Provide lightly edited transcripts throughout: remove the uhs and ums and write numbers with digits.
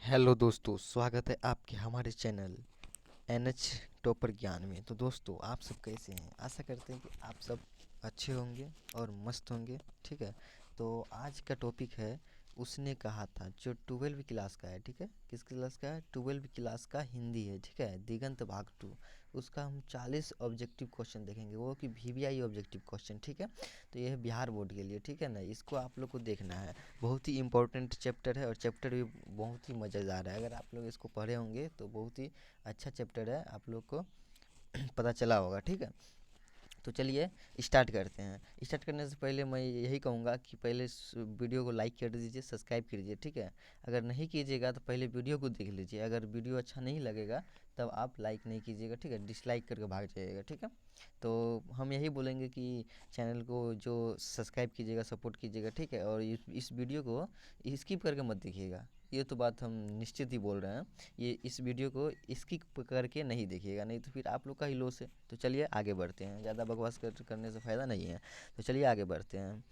Hello दोस्तों, स्वागत है आपके हमारे चैनल एनएच टॉपर ज्ञान में। तो दोस्तों, आप सब कैसे हैं? आशा करते हैं कि आप सब अच्छे होंगे और मस्त होंगे। ठीक है, तो आज का टॉपिक है उसने कहा था, जो 12वीं क्लास का है। ठीक है, किस क्लास का है? 12वीं क्लास का हिंदी है। ठीक है, दिगंत भाग 2। उसका हम 40 ऑब्जेक्टिव क्वेश्चन देखेंगे, वो कि वीवीआई ऑब्जेक्टिव क्वेश्चन। ठीक है, तो ये है बिहार बोर्ड के लिए। ठीक है ना, इसको आप लोग को देखना है। बहुत ही इंपॉर्टेंट चैप्टर है और चैप्टर भी बहुत ही मज़ेदार है। अगर आप लोग इसको पढ़े होंगे तो बहुत ही अच्छा चैप्टर है, आप लोग को पता चला होगा। ठीक है, तो चलिए स्टार्ट करते हैं। स्टार्ट करने से पहले मैं यही कहूँगा कि पहले वीडियो को लाइक कर दीजिए, सब्सक्राइब कीजिए। ठीक है, अगर नहीं कीजिएगा तो पहले वीडियो को देख लीजिए। अगर वीडियो अच्छा नहीं लगेगा तब आप लाइक नहीं कीजिएगा। ठीक है, डिसलाइक करके भाग जाइएगा। ठीक है, तो हम यही बोलेंगे कि चैनल को जो सब्सक्राइब कीजिएगा, सपोर्ट कीजिएगा। ठीक है, और इस वीडियो को स्किप करके मत देखिएगा। ये तो बात हम निश्चित ही बोल रहे हैं। ये इस वीडियो को स्किप करके नहीं देखिएगा, नहीं तो फिर आप लोग का ही लॉस है। तो चलिए आगे बढ़ते हैं, ज़्यादा बकवास करने से फ़ायदा नहीं है। तो चलिए आगे बढ़ते हैं।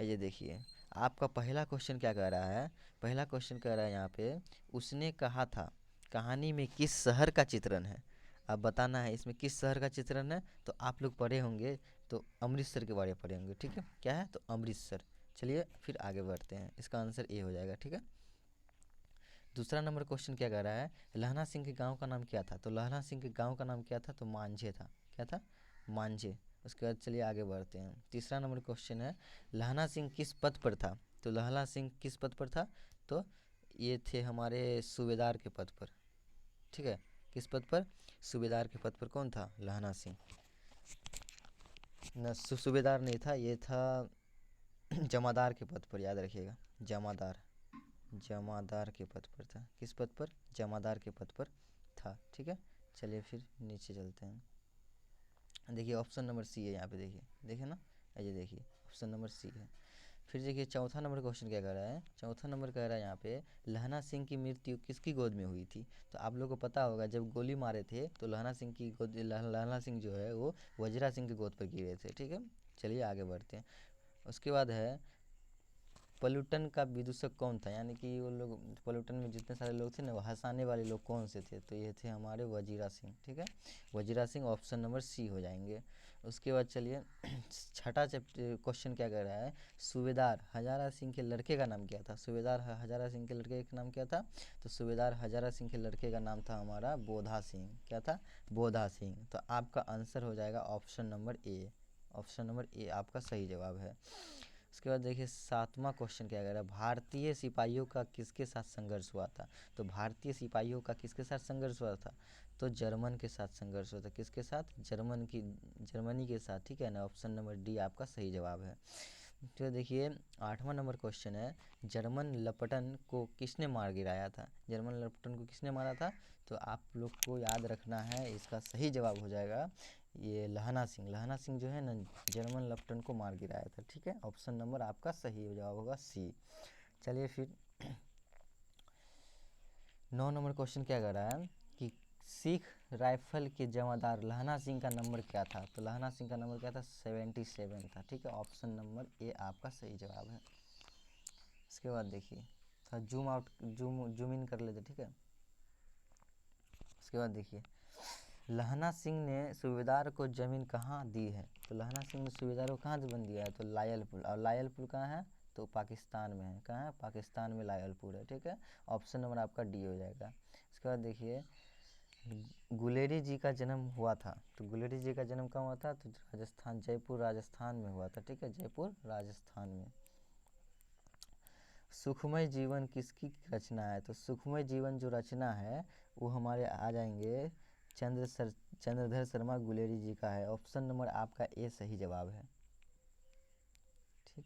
ये देखिए, आपका पहला क्वेश्चन क्या कह रहा है? पहला क्वेश्चन कह रहा है यहाँ पे, उसने कहा था कहानी में किस शहर का चित्रण है? अब बताना है इसमें किस शहर का चित्रण है। तो आप लोग पढ़े होंगे तो अमृतसर के बारे में पढ़े होंगे। ठीक है, क्या है? तो अमृतसर। चलिए फिर आगे बढ़ते हैं, इसका आंसर ए हो जाएगा। ठीक है, दूसरा नंबर क्वेश्चन क्या कह रहा है? लहना सिंह के गांव का नाम क्या था? तो लहना सिंह के गांव का नाम क्या था? तो मांझे था। क्या था? मांझे। उसके बाद चलिए आगे बढ़ते हैं। तीसरा नंबर क्वेश्चन है, लहना सिंह किस पद पर था? तो लहना सिंह किस पद पर था? तो ये थे हमारे सूबेदार के पद पर। ठीक है, किस पद पर? सूबेदार के पद पर कौन था? लहना सिंह। न सूबेदार नहीं था, ये था जमादार के पद पर, याद रखिएगा। जमादार। जमादार के पद पर था। किस पद पर? जमादार के पद पर था। ठीक है, चलिए फिर नीचे चलते हैं। देखिए ऑप्शन नंबर सी है यहाँ पे। देखिए देखिए ना, ये देखिए ऑप्शन नंबर सी है। फिर देखिए चौथा नंबर क्वेश्चन क्या कह रहा है? चौथा नंबर कह रहा है यहाँ पे, लहना सिंह की मृत्यु किसकी गोद में हुई थी? तो आप लोग को पता होगा, जब गोली मारे थे तो लहना सिंह की गोद, लहना सिंह जो है वो वजीरा सिंह की गोद पर गिरे थे। ठीक है, चलिए आगे बढ़ते हैं। उसके बाद है, पलूटन का विदूषक कौन था? यानी कि वो लोग पलूटन में जितने सारे लोग थे ना, वो हंसाने वाले लोग कौन से थे? तो ये थे हमारे वजीरा सिंह। ठीक है, Wazira Singh option number C हो जाएंगे। उसके बाद चलिए छठा चैप्टर क्वेश्चन क्या कर रहा है? सूबेदार हजारा सिंह के लड़के का नाम क्या था? सूबेदार हजारा सिंह के लड़के का नाम क्या था? तो सूबेदार हजारा सिंह के लड़के का नाम था हमारा बोधा सिंह। क्या था? बोधा सिंह। तो आपका आंसर हो जाएगा option number A. Option number A आपका सही जवाब है। उसके बाद देखिए सातवां क्वेश्चन क्या कह रहा है? भारतीय सिपाहियों का किसके साथ संघर्ष हुआ था? तो भारतीय सिपाहियों का किसके साथ संघर्ष हुआ था? तो जर्मन के साथ संघर्ष हुआ था। किसके साथ? जर्मनी के साथ। ठीक है ना, ऑप्शन नंबर डी आपका सही जवाब है। तो देखिए आठवां नंबर क्वेश्चन है, जर्मन लपटन को किसने मार गिराया था? जर्मन लपटन को किसने मारा था? तो आप लोग को याद रखना है, इसका सही जवाब हो जाएगा ये लहना सिंह। लहना सिंह जो है ना, जर्मन लेफ्टिनेंट को मार गिराया था। ठीक है, ऑप्शन नंबर आपका सही जवाब होगा सी। चलिए फिर 9 नंबर क्वेश्चन क्या कर रहा है कि सिख राइफल के जमादार लहना सिंह का नंबर क्या था? तो लहना सिंह का नंबर क्या था? 77 था। ठीक है, ऑप्शन नंबर ए आपका सही जवाब है। इसके बाद देखिए थोड़ा जूम आउट जूम इन कर लेते। ठीक है, उसके बाद देखिए, लहना सिंह ने सूबेदार को ज़मीन कहाँ दी है? तो लहना सिंह ने सूबेदार को कहाँ ज़मीन दिया है? तो लायलपुर। और लायलपुर कहाँ है? तो पाकिस्तान में है। कहाँ है? पाकिस्तान में लायलपुर है। ठीक है, ऑप्शन नंबर आपका डी हो जाएगा। इसके बाद देखिए, गुलेरी जी का जन्म हुआ था। तो गुलेरी जी का जन्म कहाँ हुआ था? तो राजस्थान, जयपुर राजस्थान में हुआ था। ठीक है, जयपुर राजस्थान में। सुखमय जीवन किसकी रचना है? तो सुखमय जीवन जो रचना है वो हमारे आ जाएंगे चंद्रधर शर्मा गुलेरी जी का है। ऑप्शन नंबर आपका ए सही जवाब है। ठीक,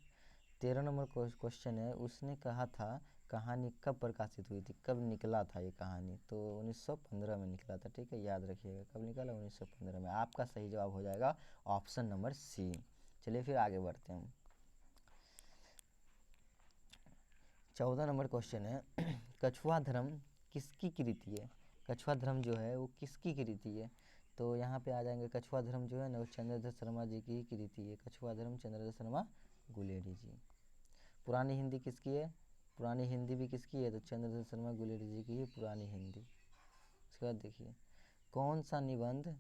13 नंबर क्वेश्चन है, उसने कहा था कहानी कब प्रकाशित हुई थी? कब निकला था ये कहानी? तो 1915 में निकला था। ठीक है, याद रखिएगा कब निकला? 1915 में। आपका सही जवाब हो जाएगा ऑप्शन नंबर सी। चलिए फिर आगे बढ़ते हैं। 14 नंबर क्वेश्चन है कछुआ धर्म किसकी कृति है? कछुआ धर्म जो है वो किसकी कृति है? तो यहाँ पे आ जाएंगे, कछुआ धर्म जो है ना वो चंद्रधर शर्मा जी की ही कृति है। कछुआ धर्म चंद्रधर शर्मा गुलेरी जी। पुरानी हिंदी किसकी है? पुरानी हिंदी भी किसकी है, तो चंद्रधर शर्मा गुलेरी जी की है पुरानी हिंदी। उसके बाद देखिए कौन सा निबंध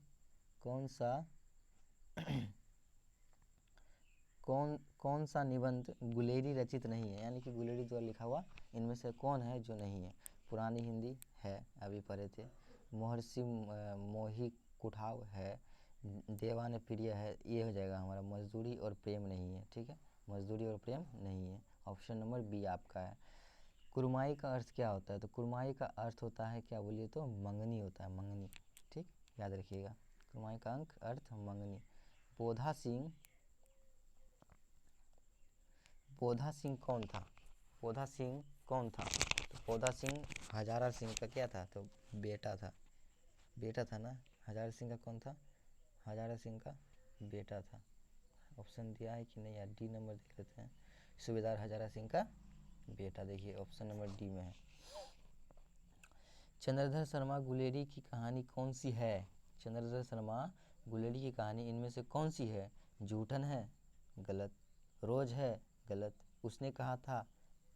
कौन सा निबंध गुलेरी रचित नहीं है, यानी कि गुलेरी द्वारा लिखा हुआ इनमें से कौन है जो नहीं है। पुरानी हिंदी है, अभी पढ़े थे। महर्षि मोही कुठाव है, देवान प्रिय है, ये हो जाएगा हमारा। मजदूरी और प्रेम नहीं है, ठीक है, मजदूरी और प्रेम नहीं है। ऑप्शन नंबर बी आपका है। कुरमाई का अर्थ क्या होता है, तो कुरमाई का अर्थ होता है क्या बोलिए तो मंगनी होता है, मंगनी, ठीक, याद रखिएगा। कुरमाई का अंक अर्थ मंगनी। बोधा सिंह कौन था, बोधा सिंह कौन था, तो बोधा सिंह हजारा सिंह का क्या था, तो बेटा था ना। हजारा सिंह का कौन था, हजारा सिंह का बेटा था। ऑप्शन दिया है कि नहीं यार, डी नंबर देख लेते हैं। सूबेदार हजारा सिंह का बेटा, देखिए ऑप्शन नंबर डी में है। चंद्रधर शर्मा गुलेरी की कहानी कौन सी है, चंद्रधर शर्मा गुलेरी की कहानी इनमें से कौन सी है। जूठन है, गलत। रोज है, गलत। उसने कहा था,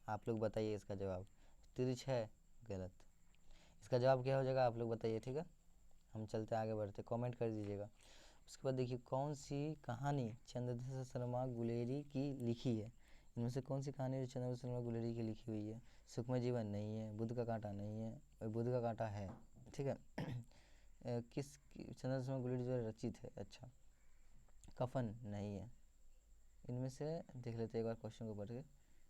आप लोग बताइए इसका जवाब। तिरछ है, गलत। इसका जवाब क्या हो जाएगा आप लोग बताइए, ठीक है। हम चलते आगे बढ़ते, कमेंट कर दीजिएगा। उसके बाद देखिए कौन सी कहानी चंद्रधर शर्मा गुलेरी की लिखी है। इनमें से कौन सी कहानी जो चंद्रधर शर्मा गुलेरी की लिखी हुई है। सुखमय जीवन नहीं है, बुद्ध का कांटा नहीं है, बुद्ध का कांटा है, ठीक है। चंद्रधर शर्मा गुलेरी जो रचित है, अच्छा। कफन नहीं है। इनमें से देख लेते एक बार क्वेश्चन को पढ़ के।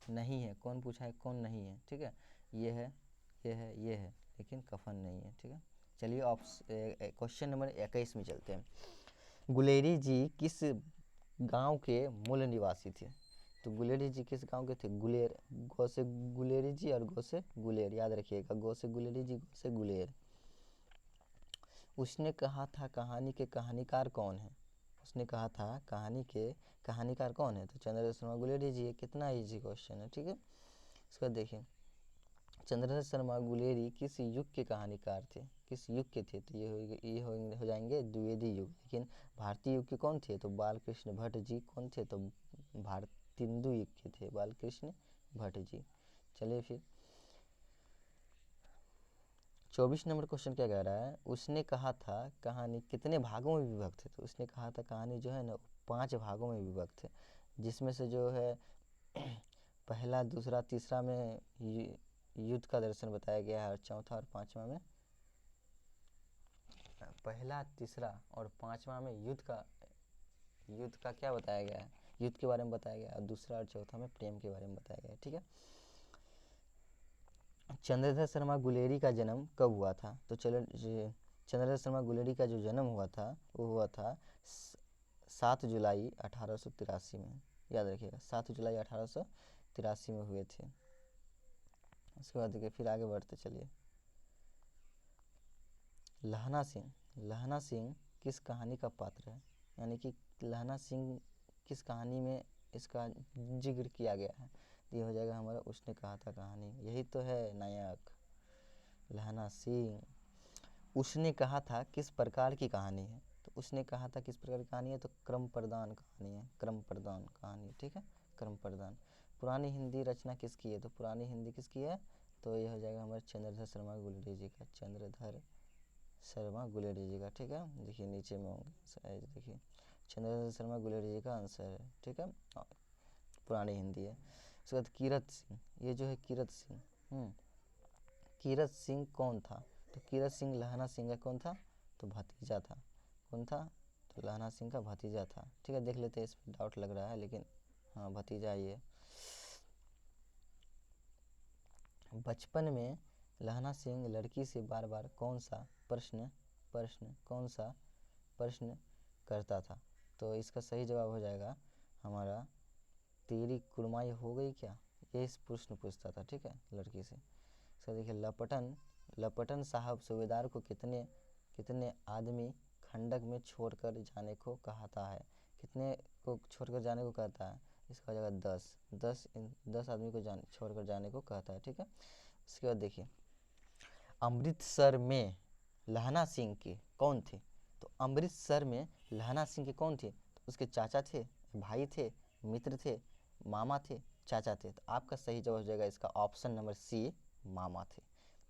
नहीं है, कौन पूछा है, कौन नहीं है, ठीक है। ये है, ये है, ये है, लेकिन कफन नहीं है, ठीक है। चलिए क्वेश्चन नंबर 21 में चलते हैं। गुलेरी जी किस गांव के मूल निवासी थे, तो गुलेरी जी किस गांव के थे, गुलेर। गौ से गुलेरी जी और गौ से गुलेर, याद रखिएगा, गौ से गुलेरी जी, गौ से गुलेर। उसने कहा था कहानी के कहानीकार कौन है, उसने कहा था कहानी के कहानीकार कौन है, तो चंद्रधर शर्मा गुलेरी जी। कितना इजी क्वेश्चन है, ठीक है। इसका देखिए चंद्रधर शर्मा गुलेरी किस युग के कहानीकार थे, किस युग के थे, तो ये हो जाएंगे द्विवेदी युग। लेकिन भारतीय युग के कौन थे, तो बालकृष्ण भट्ट जी कौन थे, तो भारतेंदु युग के थे बालकृष्ण भट्ट जी। चलिए फिर 24 नंबर क्वेश्चन क्या कह रहा है। उसने कहा था कहानी कितने भागों में विभक्त है, तो उसने कहा था कहानी जो है ना 5 भागों में विभक्त है, जिसमें से जो है पहला, दूसरा, तीसरा में युद्ध का दर्शन बताया गया है, और चौथा और पांचवा में, पहला, तीसरा और पांचवा में युद्ध का क्या बताया गया है, युद्ध के बारे में बताया गया है, और दूसरा और चौथा में प्रेम के बारे में बताया गया है, ठीक है। चंद्रधर शर्मा गुलेरी का जन्म कब हुआ था, तो चलो चंद्रधर शर्मा गुलेरी का जो जन्म हुआ था वो हुआ था 7 जुलाई 1883 में, याद रखिएगा 7 जुलाई 1883 में हुए थे। उसके बाद देखिए फिर आगे बढ़ते चलिए। लहना सिंह किस कहानी का पात्र है, यानी कि लहना सिंह किस कहानी में इसका जिक्र किया गया है, ये हो जाएगा हमारा उसने कहा था कहानी। यही तो है नायक लहना सिंह। उसने कहा था किस प्रकार की कहानी है, तो उसने कहा था किस प्रकार की कहानी है, तो क्रम प्रदान कहानी है, क्रम प्रदान कहानी, ठीक है, क्रम प्रदान। पुरानी हिंदी रचना किसकी है, तो पुरानी हिंदी किसकी है, तो ये हो जाएगा हमारे चंद्रधर शर्मा गुलेरी जी का, चंद्रधर शर्मा गुलेरी जी का, ठीक है। देखिए नीचे में होंगे, देखिए चंद्रधर शर्मा गुलेरी जी का आंसर है, ठीक है, पुरानी हिंदी है। उसके बाद कीरत सिंह, ये जो है कीरत सिंह, कीरत सिंह कौन था, तो कीरत सिंह लहना सिंह का कौन था, तो भतीजा था। कौन था, तो लहना सिंह का भतीजा था, ठीक है। देख लेते हैं, इस पर डाउट लग रहा है, लेकिन हाँ भतीजा ही है। बचपन में लहना सिंह लड़की से बार बार कौन सा प्रश्न करता था, तो इसका सही जवाब हो जाएगा हमारा तेरी कुरमाई हो गई क्या, ये इस प्रश्न पूछता था, ठीक है, लड़की से। इसका देखिए लपटन साहब सूबेदार को कितने आदमी खंडक में छोड़कर जाने को कहता है, कितने को छोड़कर जाने को कहता है, इसका हो जाएगा 10 आदमी को छोड़कर जाने को कहता है, ठीक है। उसके बाद देखिए अमृतसर में लहना सिंह के कौन थे, तो अमृतसर में लहना सिंह के कौन थे, तो उसके चाचा थे, भाई थे, मित्र थे, मामा थे, चाचा थे। तो आपका सही जवाब हो जाएगा इसका ऑप्शन नंबर सी, मामा थे।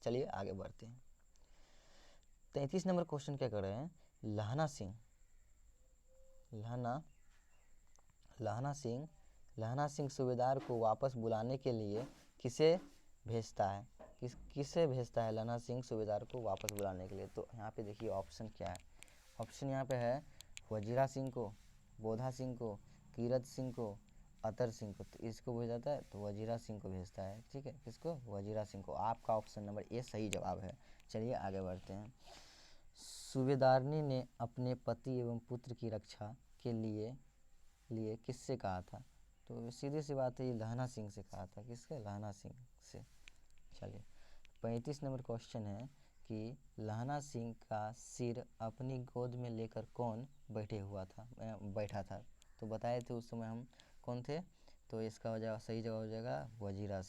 चलिए आगे बढ़ते हैं। 33 नंबर क्वेश्चन क्या कर रहे हैं, लहना सिंह लहना सिंह सूबेदार को वापस बुलाने के लिए किसे भेजता है, किसे भेजता है लहना सिंह सूबेदार को वापस बुलाने के लिए। तो यहाँ पे देखिए ऑप्शन क्या है, ऑप्शन यहाँ पे है वजीरा सिंह को, बोधा सिंह को, कीरत सिंह को, अतर सिंह को। तो इसको भेजाता है तो वजीरा सिंह को भेजता है, ठीक है, किसको, वजीरा सिंह को। आपका ऑप्शन नंबर ए सही जवाब है। चलिए आगे बढ़ते हैं। सूबेदारनी ने अपने पति एवं पुत्र की रक्षा के लिए किससे कहा था। तो सीधी सी बात है, ये लहना सिंह से कहा था, किसके, लहना सिंह से। चलिए 35 नंबर क्वेश्चन है कि लहना सिंह का सिर अपनी गोद में लेकर कौन बैठा था। तो बताए थे उस समय हम कौन थे। तो इसका सही जवाब हो जाएगा वजीरा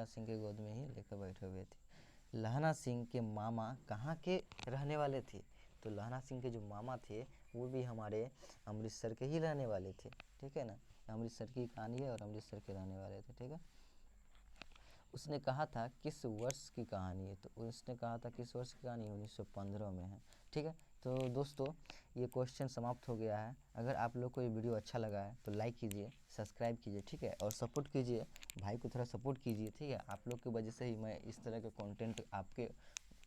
सिंह के गोद में ही लेकर बैठे हुए थे। लहना सिंह के मामा कहाँ के रहने वाले थे। तो लहना सिंह के जो मामा थे वो भी हमारे अमृतसर के ही रहने वाले थे, ठीक है ना। अमृतसर की कहानी है और अमृतसर के रहने वाले थे, ठीक है। उसने कहा था किस वर्ष की कहानी है। तो उसने कहा था किस वर्ष की कहानी, 1915 में है, ठीक है। तो दोस्तों ये क्वेश्चन समाप्त हो गया है। अगर आप लोग को ये वीडियो अच्छा लगा है तो लाइक कीजिए, सब्सक्राइब कीजिए, ठीक है, और सपोर्ट कीजिए, भाई को थोड़ा सपोर्ट कीजिए, ठीक है। आप लोग की वजह से ही मैं इस तरह के कंटेंट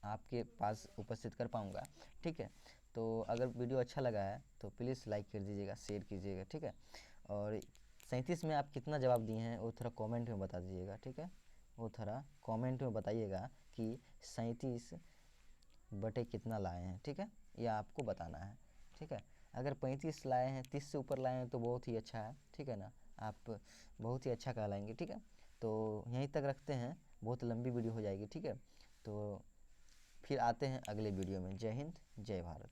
आपके पास उपस्थित कर पाऊँगा, ठीक है। तो अगर वीडियो अच्छा लगा है तो प्लीज़ लाइक कर दीजिएगा, शेयर कीजिएगा, ठीक है। और 37 में आप कितना जवाब दिए हैं वो थोड़ा कमेंट में बता दीजिएगा, ठीक है। वो थोड़ा कमेंट में बताइएगा कि 37 बटे कितना लाए हैं, ठीक है, ये आपको बताना है, ठीक है। अगर 35 लाए हैं, 30 से ऊपर लाए हैं तो बहुत ही अच्छा है, ठीक है ना, आप बहुत ही अच्छा कहलाएंगे, ठीक है। तो यहीं तक रखते हैं, बहुत लंबी वीडियो हो जाएगी, ठीक है। तो फिर आते हैं अगले वीडियो में। जय हिंद, जय भारत।